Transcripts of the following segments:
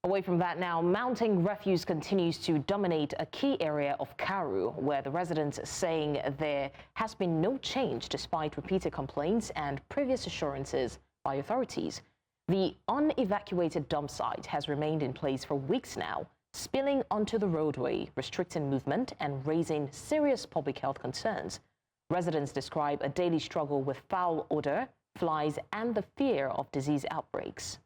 Away from that now, mounting refuse continues to dominate a key area of Karu, where the residents are saying there has been no change despite repeated complaints and previous assurances by authorities. The unevacuated dump site has remained in place for weeks now, spilling onto the roadway, restricting movement and raising serious public health concerns. Residents describe a daily struggle with foul odor, flies, and the fear of disease outbreaks.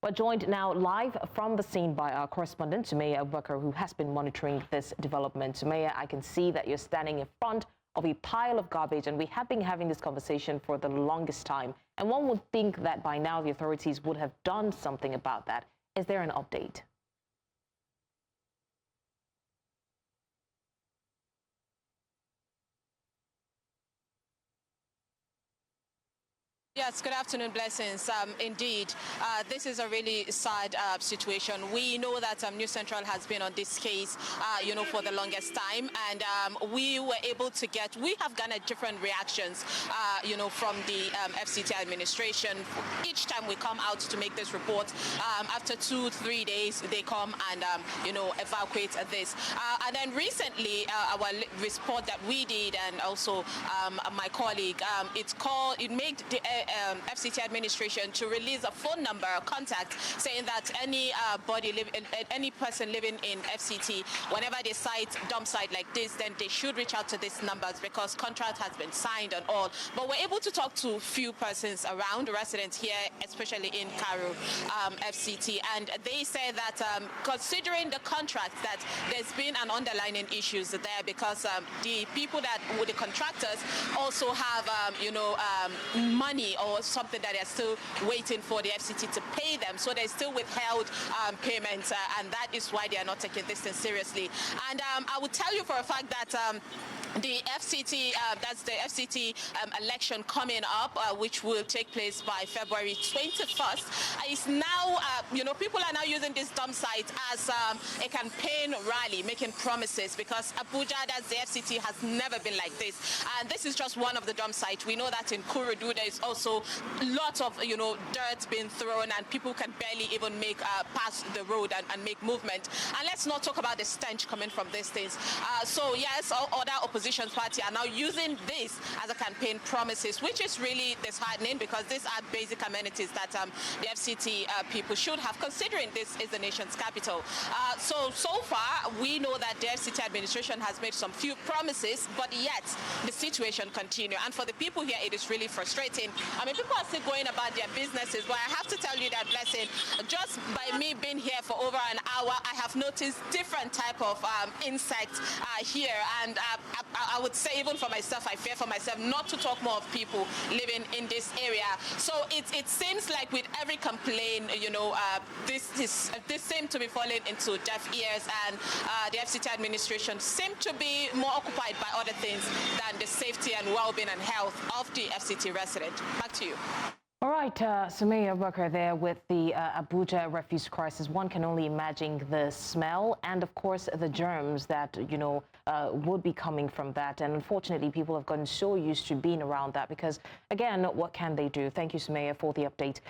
We're joined now live from the scene by our correspondent, Sumayya Abubakar, who has been monitoring this development. Sumayya, I can see that you're standing in front of a pile of garbage, and we have been having this conversation for the longest time. And one would think that by now the authorities would have done something about that. Is there an update? Yes, good afternoon, Blessings. Indeed, this is a really sad situation. We know that New Central has been on this case, for the longest time, and we have gotten different reactions, from the FCT administration. Each time we come out to make this report, after 2-3 days, they come and, evacuate this. And then recently, our report that we did, and also my colleague, it made the FCT administration to release a phone number contact saying that any person living in FCT, whenever they dump site like this, then they should reach out to these numbers because contract has been signed and all. But we're able to talk to few persons around, residents here, especially in Karu FCT, and they say that considering the contract, that there's been an underlying issues there because the people the contractors also have money or something that they're still waiting for the FCT to pay them. So they still withheld payments, and that is why they are not taking this thing seriously. And I would tell you for a fact that the FCT, that's the FCT election coming up, which will take place by February 21st, is now, people are now using this dump site as a campaign rally, making promises, because Abuja, that's the FCT, has never been like this. And this is just one of the dump sites. We know that in Kurudu, there is also lots of, dirt being thrown, and people can barely even make pass the road and make movement. And let's not talk about the stench coming from these things. So yes, all other opposition parties are now using this as a campaign promises, which is really disheartening because these are basic amenities that the FCT people should have, considering this is the nation's capital. So far, we know that the FCT administration has made some few promises, but yet the situation continues. And for the people here, it is really frustrating. I mean, people are still going about their businesses, but I have to tell you that, Blessing, just by me being here for over an hour, I have noticed different type of insects here, and I would say even for myself, I fear for myself not to talk more of people living in this area. So it seems like with every complaint, this seems to be falling into deaf ears, and the FCT administration seem to be more occupied by other things than the safety and well-being and health of the FCT resident. Back to you. All right, Sumayya Abubakar there with the Abuja refuse crisis. One can only imagine the smell and, of course, the germs that, would be coming from that. And unfortunately, people have gotten so used to being around that because, again, what can they do? Thank you, Sumayya, for the update.